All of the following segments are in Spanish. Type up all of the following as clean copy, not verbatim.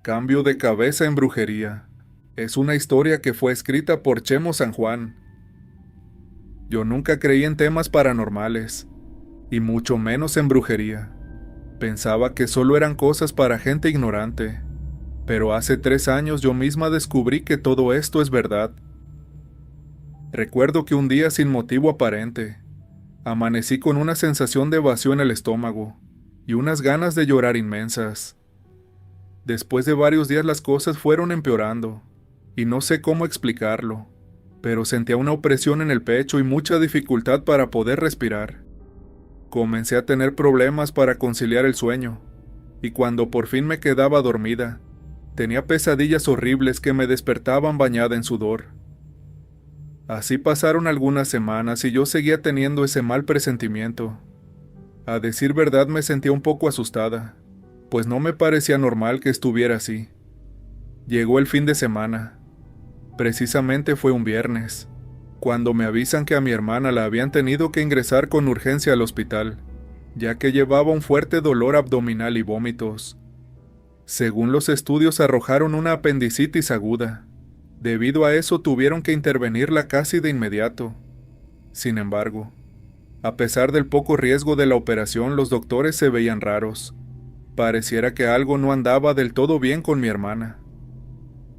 Cambio de cabeza en brujería. Es una historia que fue escrita por Chemo San Juan. Yo nunca creí en temas paranormales, y mucho menos en brujería. Pensaba que solo eran cosas para gente ignorante, pero hace 3 años yo misma descubrí que todo esto es verdad. Recuerdo que un día sin motivo aparente, amanecí con una sensación de vacío en el estómago y unas ganas de llorar inmensas. Después de varios días las cosas fueron empeorando, y no sé cómo explicarlo, pero sentía una opresión en el pecho y mucha dificultad para poder respirar. Comencé a tener problemas para conciliar el sueño, y cuando por fin me quedaba dormida, tenía pesadillas horribles que me despertaban bañada en sudor. Así pasaron algunas semanas y yo seguía teniendo ese mal presentimiento. A decir verdad me sentía un poco asustada, pues no me parecía normal que estuviera así. Llegó el fin de semana. Precisamente fue un viernes, cuando me avisan que a mi hermana la habían tenido que ingresar con urgencia al hospital, ya que llevaba un fuerte dolor abdominal y vómitos. Según los estudios arrojaron una apendicitis aguda. Debido a eso tuvieron que intervenirla casi de inmediato. Sin embargo, a pesar del poco riesgo de la operación, los doctores se veían raros. Pareciera que algo no andaba del todo bien con mi hermana.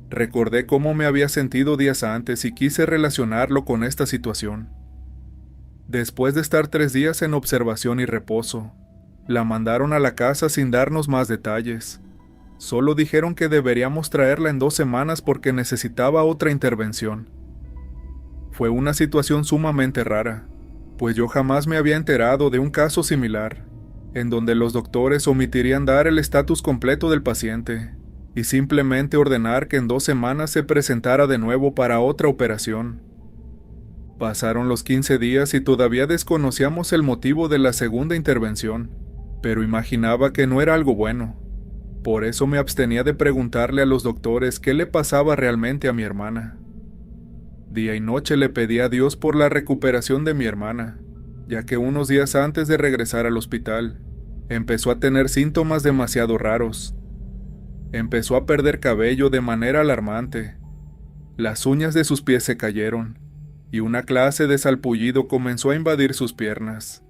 Recordé cómo me había sentido días antes y quise relacionarlo con esta situación. Después de estar 3 días en observación y reposo, la mandaron a la casa sin darnos más detalles. Solo dijeron que deberíamos traerla en 2 semanas porque necesitaba otra intervención. Fue una situación sumamente rara, pues yo jamás me había enterado de un caso similar, en donde los doctores omitirían dar el estatus completo del paciente y simplemente ordenar que en 2 semanas se presentara de nuevo para otra operación. Pasaron los 15 días y todavía desconocíamos el motivo de la segunda intervención, pero imaginaba que no era algo bueno. Por eso me abstenía de preguntarle a los doctores qué le pasaba realmente a mi hermana. Día y noche le pedí a Dios por la recuperación de mi hermana, ya que unos días antes de regresar al hospital, empezó a tener síntomas demasiado raros. Empezó a perder cabello de manera alarmante. Las uñas de sus pies se cayeron, y una clase de salpullido comenzó a invadir sus piernas.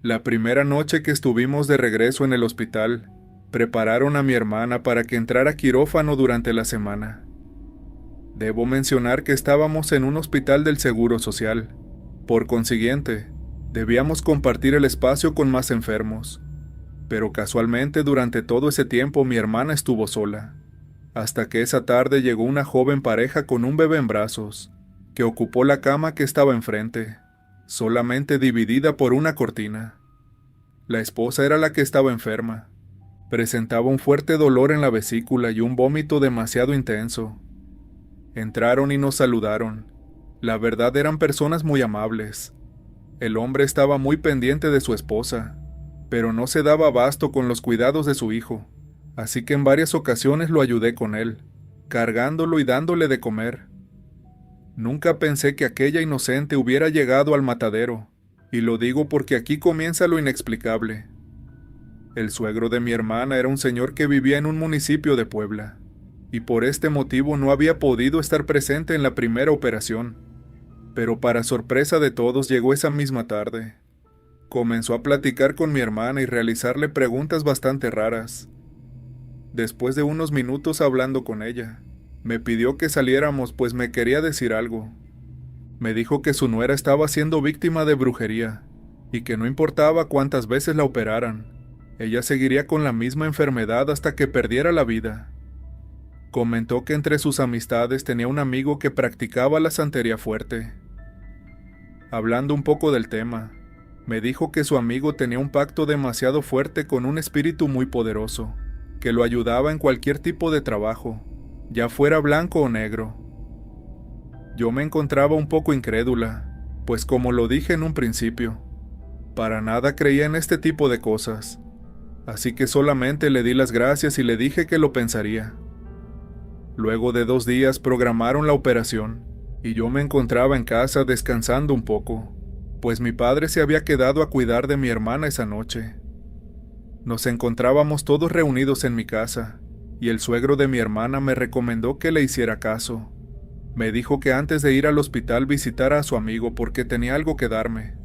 La primera noche que estuvimos de regreso en el hospital, prepararon a mi hermana para que entrara a quirófano durante la semana. Debo mencionar que estábamos en un hospital del Seguro Social. Por consiguiente, debíamos compartir el espacio con más enfermos. Pero casualmente durante todo ese tiempo mi hermana estuvo sola, hasta que esa tarde llegó una joven pareja con un bebé en brazos, que ocupó la cama que estaba enfrente, solamente dividida por una cortina. La esposa era la que estaba enferma. Presentaba un fuerte dolor en la vesícula y un vómito demasiado intenso. Entraron y nos saludaron. La verdad eran personas muy amables. El hombre estaba muy pendiente de su esposa, pero no se daba abasto con los cuidados de su hijo, así que en varias ocasiones lo ayudé con él, cargándolo y dándole de comer. Nunca pensé que aquella inocente hubiera llegado al matadero, y lo digo porque aquí comienza lo inexplicable. El suegro de mi hermana era un señor que vivía en un municipio de Puebla, y por este motivo no había podido estar presente en la primera operación. Pero para sorpresa de todos llegó esa misma tarde. Comenzó a platicar con mi hermana y realizarle preguntas bastante raras. Después de unos minutos hablando con ella, me pidió que saliéramos pues me quería decir algo. Me dijo que su nuera estaba siendo víctima de brujería, y que no importaba cuántas veces la operaran, ella seguiría con la misma enfermedad hasta que perdiera la vida. Comentó que entre sus amistades tenía un amigo que practicaba la santería fuerte. Hablando un poco del tema, me dijo que su amigo tenía un pacto demasiado fuerte con un espíritu muy poderoso, que lo ayudaba en cualquier tipo de trabajo, ya fuera blanco o negro. Yo me encontraba un poco incrédula, pues como lo dije en un principio, para nada creía en este tipo de cosas, así que solamente le di las gracias y le dije que lo pensaría. Luego de 2 días programaron la operación, y yo me encontraba en casa descansando un poco, pues mi padre se había quedado a cuidar de mi hermana esa noche. Nos encontrábamos todos reunidos en mi casa, y el suegro de mi hermana me recomendó que le hiciera caso. Me dijo que antes de ir al hospital visitara a su amigo porque tenía algo que darme.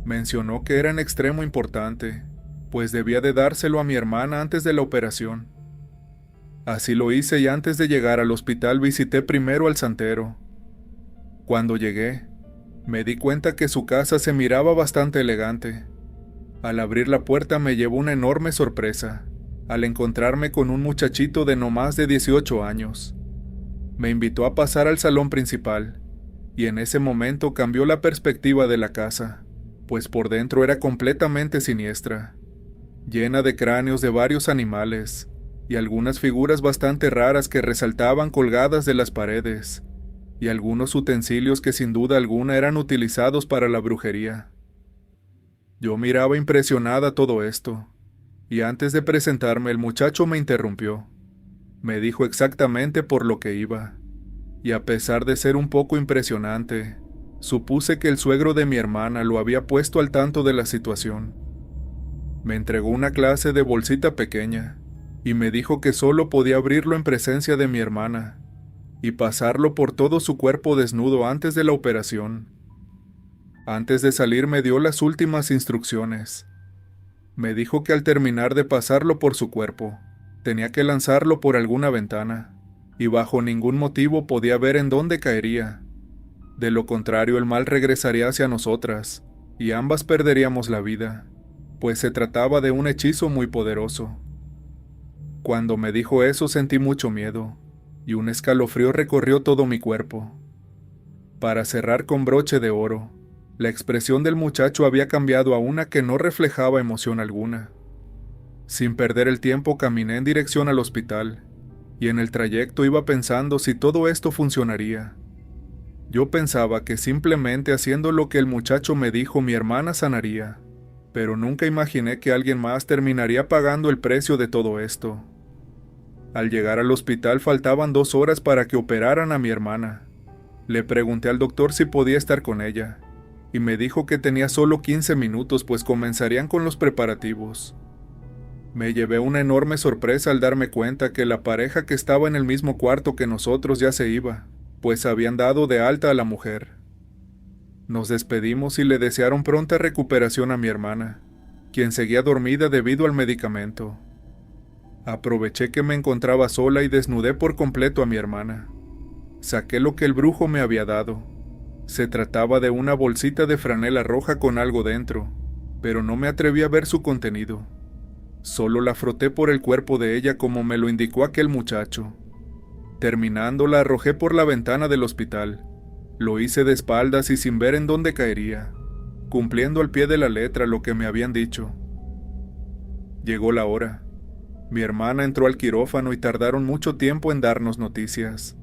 Mencionó que era en extremo importante, pues debía de dárselo a mi hermana antes de la operación. Así lo hice y antes de llegar al hospital visité primero al santero. Cuando llegué, me di cuenta que su casa se miraba bastante elegante. Al abrir la puerta me llevó una enorme sorpresa, al encontrarme con un muchachito de no más de 18 años. Me invitó a pasar al salón principal, y en ese momento cambió la perspectiva de la casa, pues por dentro era completamente siniestra, llena de cráneos de varios animales, y algunas figuras bastante raras que resaltaban colgadas de las paredes, y algunos utensilios que sin duda alguna eran utilizados para la brujería. Yo miraba impresionada todo esto, y antes de presentarme el muchacho me interrumpió. Me dijo exactamente por lo que iba, y a pesar de ser un poco impresionante, supuse que el suegro de mi hermana lo había puesto al tanto de la situación. Me entregó una clase de bolsita pequeña, y me dijo que solo podía abrirlo en presencia de mi hermana, y pasarlo por todo su cuerpo desnudo antes de la operación. Antes de salir me dio las últimas instrucciones. Me dijo que al terminar de pasarlo por su cuerpo, tenía que lanzarlo por alguna ventana, y bajo ningún motivo podía ver en dónde caería. De lo contrario, el mal regresaría hacia nosotras, y ambas perderíamos la vida, pues se trataba de un hechizo muy poderoso. Cuando me dijo eso sentí mucho miedo, y un escalofrío recorrió todo mi cuerpo. Para cerrar con broche de oro, la expresión del muchacho había cambiado a una que no reflejaba emoción alguna. Sin perder el tiempo caminé en dirección al hospital, y en el trayecto iba pensando si todo esto funcionaría. Yo pensaba que simplemente haciendo lo que el muchacho me dijo mi hermana sanaría, pero nunca imaginé que alguien más terminaría pagando el precio de todo esto. Al llegar al hospital faltaban 2 horas para que operaran a mi hermana. Le pregunté al doctor si podía estar con ella, y me dijo que tenía solo 15 minutos pues comenzarían con los preparativos. Me llevé una enorme sorpresa al darme cuenta que la pareja que estaba en el mismo cuarto que nosotros ya se iba, pues habían dado de alta a la mujer. Nos despedimos y le desearon pronta recuperación a mi hermana, quien seguía dormida debido al medicamento. Aproveché que me encontraba sola y desnudé por completo a mi hermana. Saqué lo que el brujo me había dado. Se trataba de una bolsita de franela roja con algo dentro, pero no me atreví a ver su contenido. Solo la froté por el cuerpo de ella como me lo indicó aquel muchacho. Terminando, la arrojé por la ventana del hospital. Lo hice de espaldas y sin ver en dónde caería, cumpliendo al pie de la letra lo que me habían dicho. Llegó la hora. Mi hermana entró al quirófano y tardaron mucho tiempo en darnos noticias.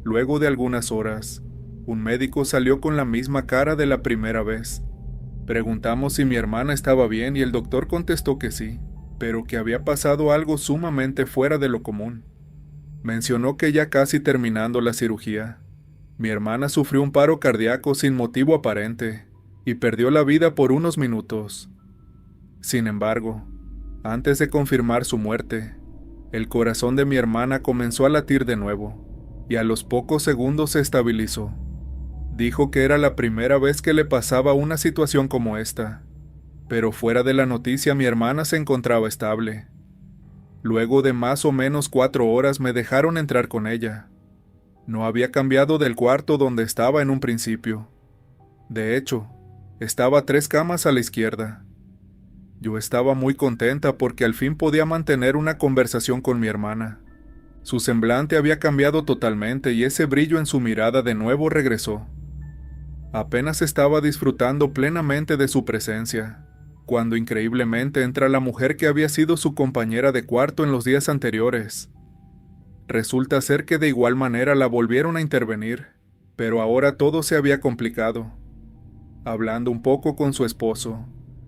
Luego de algunas horas, un médico salió con la misma cara de la primera vez. Preguntamos si mi hermana estaba bien y el doctor contestó que sí, pero que había pasado algo sumamente fuera de lo común. Mencionó que ya casi terminando la cirugía, mi hermana sufrió un paro cardíaco sin motivo aparente y perdió la vida por unos minutos. Sin embargo, antes de confirmar su muerte, el corazón de mi hermana comenzó a latir de nuevo y a los pocos segundos se estabilizó. Dijo que era la primera vez que le pasaba una situación como esta, pero fuera de la noticia mi hermana se encontraba estable. Luego de más o menos 4 horas me dejaron entrar con ella. No había cambiado del cuarto donde estaba en un principio. De hecho, estaba 3 camas a la izquierda. Yo estaba muy contenta porque al fin podía mantener una conversación con mi hermana. Su semblante había cambiado totalmente y ese brillo en su mirada de nuevo regresó. Apenas estaba disfrutando plenamente de su presencia, cuando increíblemente entra la mujer que había sido su compañera de cuarto en los días anteriores. Resulta ser que de igual manera la volvieron a intervenir, pero ahora todo se había complicado. Hablando un poco con su esposo,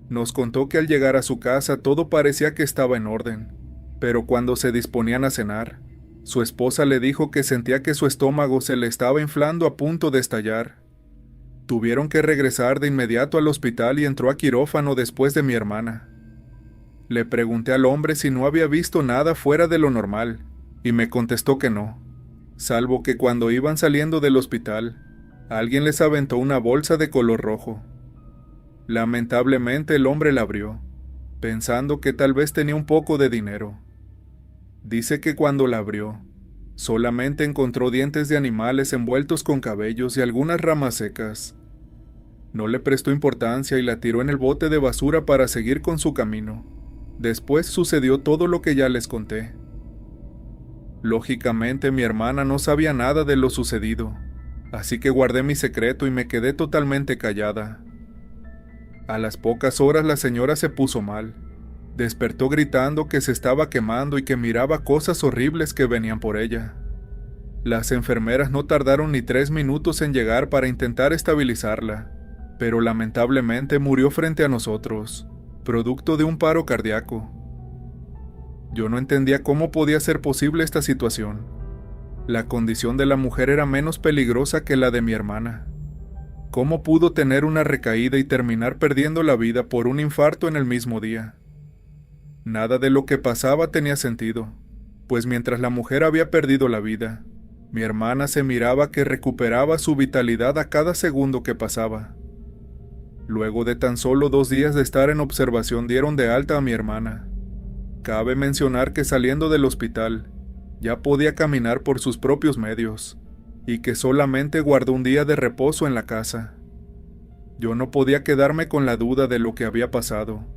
nos contó que al llegar a su casa todo parecía que estaba en orden, pero cuando se disponían a cenar, su esposa le dijo que sentía que su estómago se le estaba inflando a punto de estallar. Tuvieron que regresar de inmediato al hospital y entró a quirófano después de mi hermana. Le pregunté al hombre si no había visto nada fuera de lo normal, y me contestó que no, salvo que cuando iban saliendo del hospital, alguien les aventó una bolsa de color rojo. Lamentablemente el hombre la abrió, pensando que tal vez tenía un poco de dinero. Dice que cuando la abrió, solamente encontró dientes de animales envueltos con cabellos y algunas ramas secas. No le prestó importancia y la tiró en el bote de basura para seguir con su camino. Después sucedió todo lo que ya les conté. Lógicamente mi hermana no sabía nada de lo sucedido, así que guardé mi secreto y me quedé totalmente callada. A las pocas horas la señora se puso mal. Despertó gritando que se estaba quemando y que miraba cosas horribles que venían por ella. Las enfermeras no tardaron ni 3 minutos en llegar para intentar estabilizarla, pero lamentablemente murió frente a nosotros, producto de un paro cardíaco. Yo no entendía cómo podía ser posible esta situación. La condición de la mujer era menos peligrosa que la de mi hermana. ¿Cómo pudo tener una recaída y terminar perdiendo la vida por un infarto en el mismo día? Nada de lo que pasaba tenía sentido, pues mientras la mujer había perdido la vida, mi hermana se miraba que recuperaba su vitalidad a cada segundo que pasaba. Luego de tan solo 2 días de estar en observación dieron de alta a mi hermana. Cabe mencionar que saliendo del hospital, ya podía caminar por sus propios medios, y que solamente guardó un día de reposo en la casa. Yo no podía quedarme con la duda de lo que había pasado,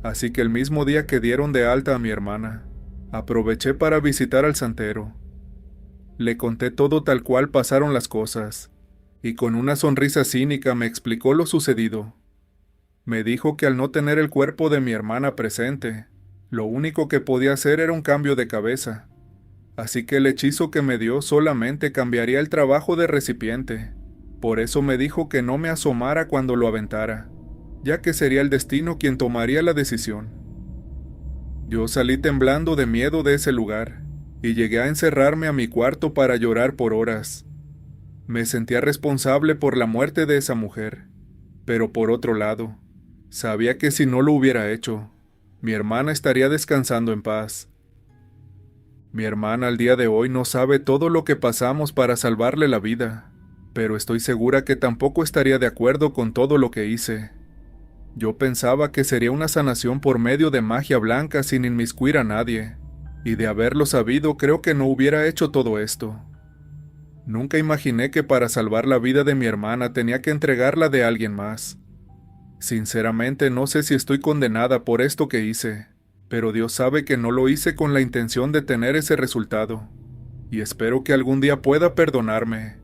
así que el mismo día que dieron de alta a mi hermana, aproveché para visitar al santero. Le conté todo tal cual pasaron las cosas, y con una sonrisa cínica me explicó lo sucedido. Me dijo que al no tener el cuerpo de mi hermana presente, lo único que podía hacer era un cambio de cabeza, así que el hechizo que me dio solamente cambiaría el trabajo de recipiente. Por eso me dijo que no me asomara cuando lo aventara, ya que sería el destino quien tomaría la decisión. Yo salí temblando de miedo de ese lugar, y llegué a encerrarme a mi cuarto para llorar por horas. Me sentía responsable por la muerte de esa mujer, pero por otro lado, sabía que si no lo hubiera hecho, mi hermana estaría descansando en paz. Mi hermana al día de hoy no sabe todo lo que pasamos para salvarle la vida, pero estoy segura que tampoco estaría de acuerdo con todo lo que hice. Yo pensaba que sería una sanación por medio de magia blanca sin inmiscuir a nadie, y de haberlo sabido creo que no hubiera hecho todo esto. Nunca imaginé que para salvar la vida de mi hermana tenía que entregarla de alguien más. Sinceramente no sé si estoy condenada por esto que hice, pero Dios sabe que no lo hice con la intención de tener ese resultado, y espero que algún día pueda perdonarme.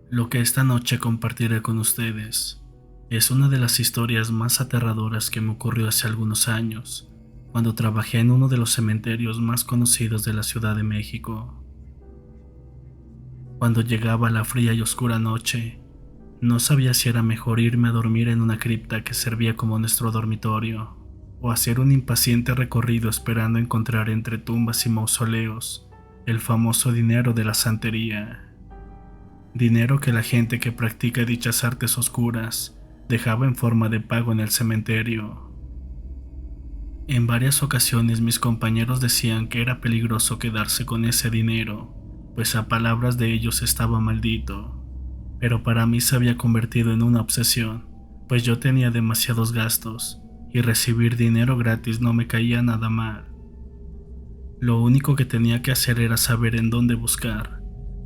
Lo que esta noche compartiré con ustedes es una de las historias más aterradoras que me ocurrió hace algunos años, cuando trabajé en uno de los cementerios más conocidos de la Ciudad de México. Cuando llegaba la fría y oscura noche, no sabía si era mejor irme a dormir en una cripta que servía como nuestro dormitorio, o hacer un impaciente recorrido esperando encontrar entre tumbas y mausoleos el famoso dinero de la santería. Dinero que la gente que practica dichas artes oscuras dejaba en forma de pago en el cementerio. En varias ocasiones mis compañeros decían que era peligroso quedarse con ese dinero, pues a palabras de ellos estaba maldito, pero para mí se había convertido en una obsesión, pues yo tenía demasiados gastos y recibir dinero gratis no me caía nada mal. Lo único que tenía que hacer era saber en dónde buscar,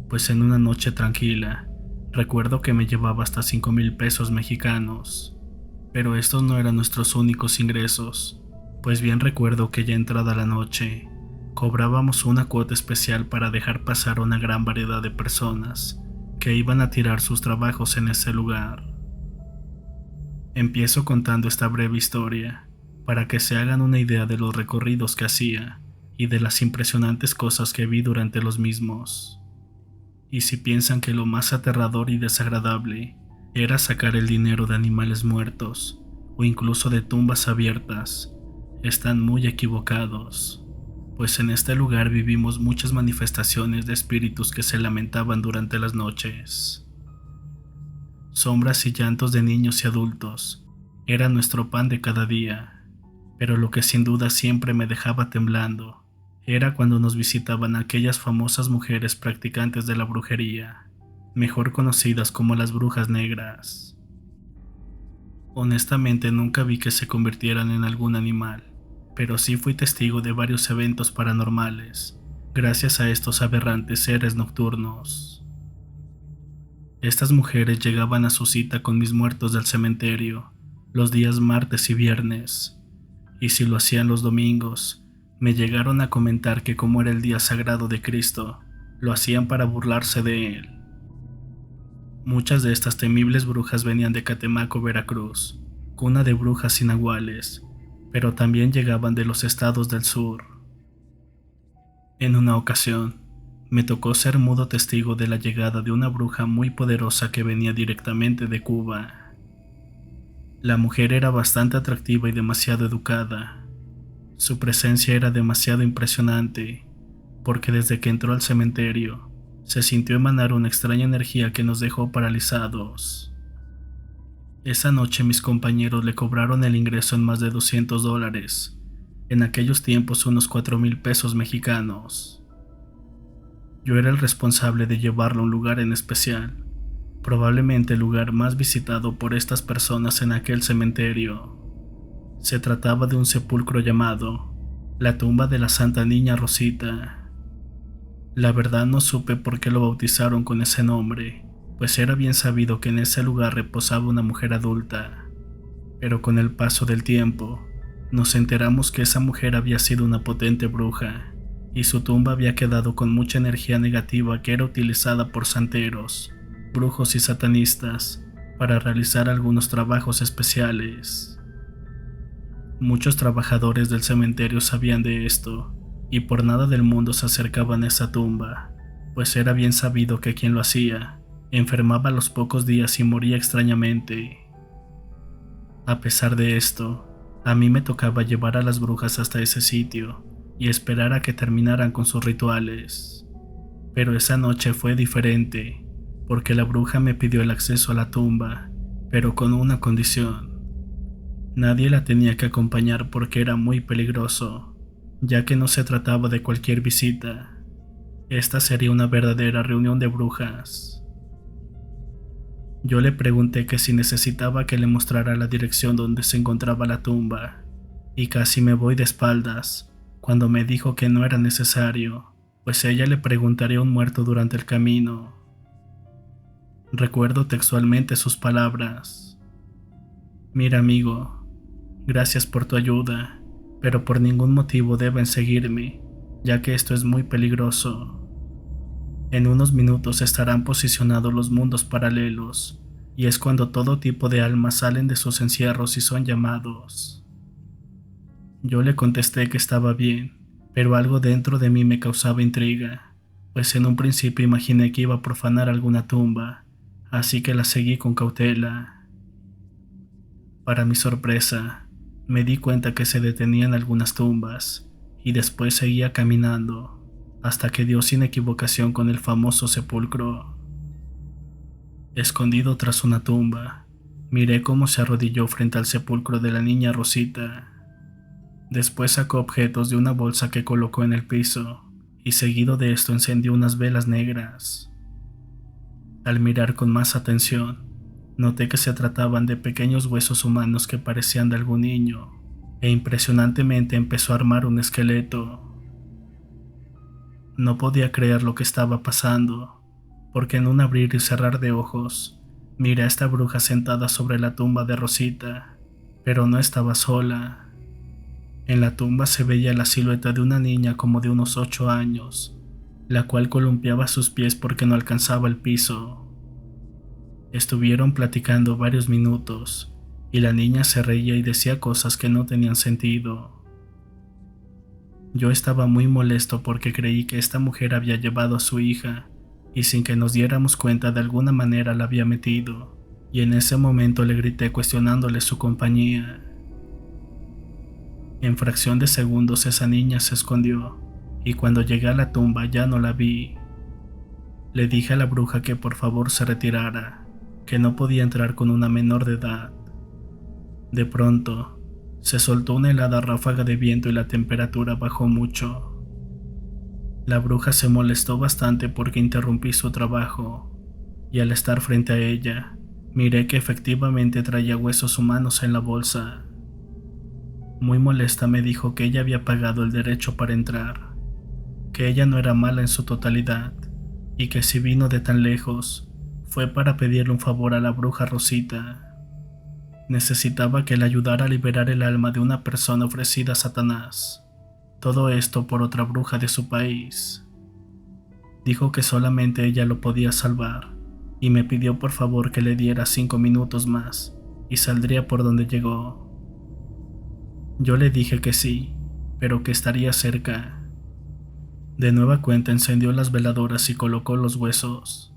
pues en una noche tranquila, recuerdo que me llevaba hasta 5,000 pesos mexicanos, pero estos no eran nuestros únicos ingresos, pues bien recuerdo que ya entrada la noche, cobrábamos una cuota especial para dejar pasar una gran variedad de personas que iban a tirar sus trabajos en ese lugar. Empiezo contando esta breve historia, para que se hagan una idea de los recorridos que hacía y de las impresionantes cosas que vi durante los mismos. Y si piensan que lo más aterrador y desagradable era sacar el dinero de animales muertos o incluso de tumbas abiertas, están muy equivocados, pues en este lugar vivimos muchas manifestaciones de espíritus que se lamentaban durante las noches. sombras y llantos de niños y adultos. Era nuestro pan de cada día, pero lo que sin duda siempre me dejaba temblando era cuando nos visitaban aquellas famosas mujeres practicantes de la brujería, mejor conocidas como las brujas negras. Honestamente nunca vi que se convirtieran en algún animal, pero sí fui testigo de varios eventos paranormales, gracias a estos aberrantes seres nocturnos. Estas mujeres llegaban a su cita con mis muertos del cementerio los días martes y viernes, y si lo hacían los domingos, me llegaron a comentar que como era el día sagrado de Cristo, lo hacían para burlarse de él. Muchas de estas temibles brujas venían de Catemaco, Veracruz, cuna de brujas inaguales, pero también llegaban de los estados del sur. En una ocasión, me tocó ser mudo testigo de la llegada de una bruja muy poderosa que venía directamente de Cuba. La mujer era bastante atractiva y demasiado educada. Su presencia era demasiado impresionante, porque desde que entró al cementerio, se sintió emanar una extraña energía que nos dejó paralizados. Esa noche mis compañeros le cobraron el ingreso en más de $200, en aquellos tiempos unos 4,000 pesos mexicanos. Yo era el responsable de llevarlo a un lugar en especial, probablemente el lugar más visitado por estas personas en aquel cementerio. Se trataba de un sepulcro llamado la tumba de la Santa Niña Rosita. La verdad no supe por qué lo bautizaron con ese nombre, pues era bien sabido que en ese lugar reposaba una mujer adulta, pero con el paso del tiempo, nos enteramos que esa mujer había sido una potente bruja, y su tumba había quedado con mucha energía negativa que era utilizada por santeros, brujos y satanistas para realizar algunos trabajos especiales. Muchos trabajadores del cementerio sabían de esto, y por nada del mundo se acercaban a esa tumba, pues era bien sabido que quien lo hacía enfermaba a los pocos días y moría extrañamente. A pesar de esto, a mí me tocaba llevar a las brujas hasta ese sitio y esperar a que terminaran con sus rituales. Pero esa noche fue diferente, porque la bruja me pidió el acceso a la tumba, pero con una condición. Nadie la tenía que acompañar porque era muy peligroso, ya que no se trataba de cualquier visita. Esta sería una verdadera reunión de brujas. Yo le pregunté que si necesitaba que le mostrara la dirección donde se encontraba la tumba, y casi me voy de espaldas cuando me dijo que no era necesario, pues ella le preguntaría a un muerto durante el camino. Recuerdo textualmente sus palabras: "Mira, amigo, gracias por tu ayuda, pero por ningún motivo deben seguirme, ya que esto es muy peligroso. En unos minutos estarán posicionados los mundos paralelos, y es cuando todo tipo de almas salen de sus encierros y son llamados". Yo le contesté que estaba bien, pero algo dentro de mí me causaba intriga, pues en un principio imaginé que iba a profanar alguna tumba, así que la seguí con cautela. Para mi sorpresa, me di cuenta que se detenían algunas tumbas, y después seguía caminando, hasta que dio sin equivocación con el famoso sepulcro. Escondido tras una tumba, miré cómo se arrodilló frente al sepulcro de la niña Rosita. Después sacó objetos de una bolsa que colocó en el piso, y seguido de esto encendió unas velas negras. Al mirar con más atención, noté que se trataban de pequeños huesos humanos que parecían de algún niño, e impresionantemente empezó a armar un esqueleto. No podía creer lo que estaba pasando, porque en un abrir y cerrar de ojos, miré a esta bruja sentada sobre la tumba de Rosita, pero no estaba sola. En la tumba se veía la silueta de una niña como de unos 8 años, la cual columpiaba sus pies porque no alcanzaba el piso. Estuvieron platicando varios minutos, y la niña se reía y decía cosas que no tenían sentido. Yo estaba muy molesto porque creí que esta mujer había llevado a su hija, y sin que nos diéramos cuenta de alguna manera la había metido, y en ese momento le grité cuestionándole su compañía. En fracción de segundos esa niña se escondió, y cuando llegué a la tumba ya no la vi. Le dije a la bruja que por favor se retirara, que no podía entrar con una menor de edad. De pronto, se soltó una helada ráfaga de viento y la temperatura bajó mucho. La bruja se molestó bastante porque interrumpí su trabajo, y al estar frente a ella, miré que efectivamente traía huesos humanos en la bolsa. Muy molesta me dijo que ella había pagado el derecho para entrar, que ella no era mala en su totalidad, y que si vino de tan lejos, fue para pedirle un favor a la bruja Rosita. Necesitaba que le ayudara a liberar el alma de una persona ofrecida a Satanás. Todo esto por otra bruja de su país. Dijo que solamente ella lo podía salvar, y me pidió por favor que le diera 5 minutos más, y saldría por donde llegó. Yo le dije que sí, pero que estaría cerca. De nueva cuenta encendió las veladoras y colocó los huesos.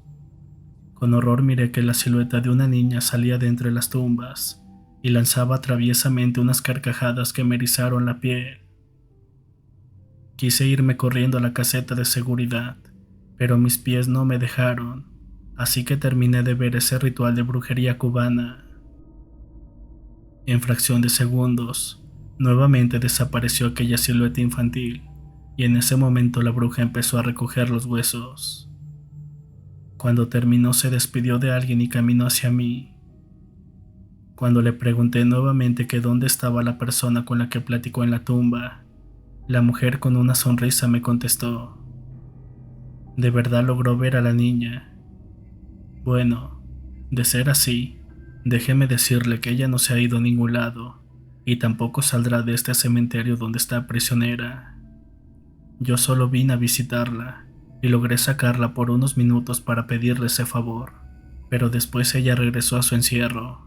Con horror miré que la silueta de una niña salía de entre las tumbas y lanzaba traviesamente unas carcajadas que me erizaron la piel. Quise irme corriendo a la caseta de seguridad, pero mis pies no me dejaron, así que terminé de ver ese ritual de brujería cubana. En fracción de segundos, nuevamente desapareció aquella silueta infantil, y en ese momento la bruja empezó a recoger los huesos. Cuando terminó se despidió de alguien y caminó hacia mí. Cuando le pregunté nuevamente que dónde estaba la persona con la que platicó en la tumba, la mujer con una sonrisa me contestó. ¿De verdad logró ver a la niña? Bueno, de ser así, déjeme decirle que ella no se ha ido a ningún lado y tampoco saldrá de este cementerio donde está prisionera. Yo solo vine a visitarla y logré sacarla por unos minutos para pedirle ese favor, pero después ella regresó a su encierro.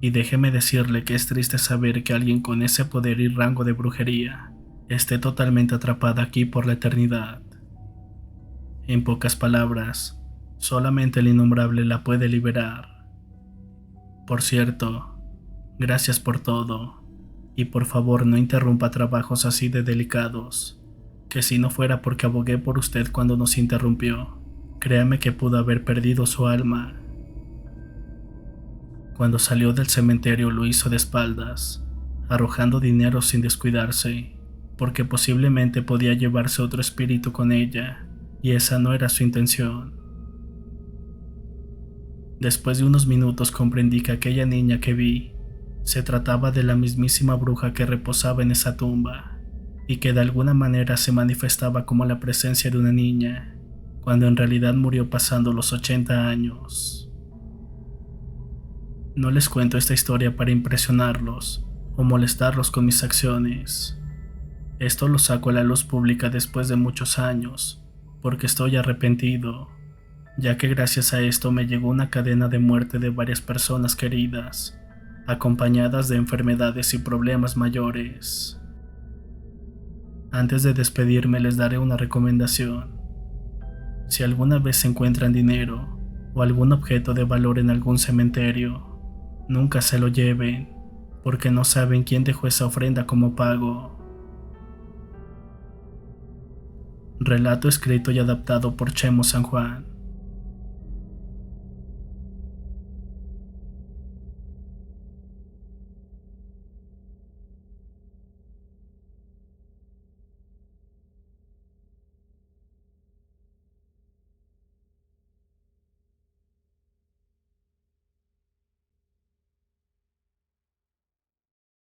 Y déjeme decirle que es triste saber que alguien con ese poder y rango de brujería esté totalmente atrapada aquí por la eternidad. En pocas palabras, solamente el innombrable la puede liberar. Por cierto, gracias por todo, y por favor no interrumpa trabajos así de delicados, que si no fuera porque abogué por usted cuando nos interrumpió, créame que pudo haber perdido su alma. Cuando salió del cementerio lo hizo de espaldas, arrojando dinero sin descuidarse, porque posiblemente podía llevarse otro espíritu con ella, y esa no era su intención. Después de unos minutos comprendí que aquella niña que vi se trataba de la mismísima bruja que reposaba en esa tumba, y que de alguna manera se manifestaba como la presencia de una niña, cuando en realidad murió pasando los 80 años. No les cuento esta historia para impresionarlos o molestarlos con mis acciones. Esto lo saco a la luz pública después de muchos años, porque estoy arrepentido, ya que gracias a esto me llegó una cadena de muerte de varias personas queridas, acompañadas de enfermedades y problemas mayores. Antes de despedirme les daré una recomendación. Si alguna vez se encuentran dinero o algún objeto de valor en algún cementerio, nunca se lo lleven, porque no saben quién dejó esa ofrenda como pago. Relato escrito y adaptado por Chemo San Juan.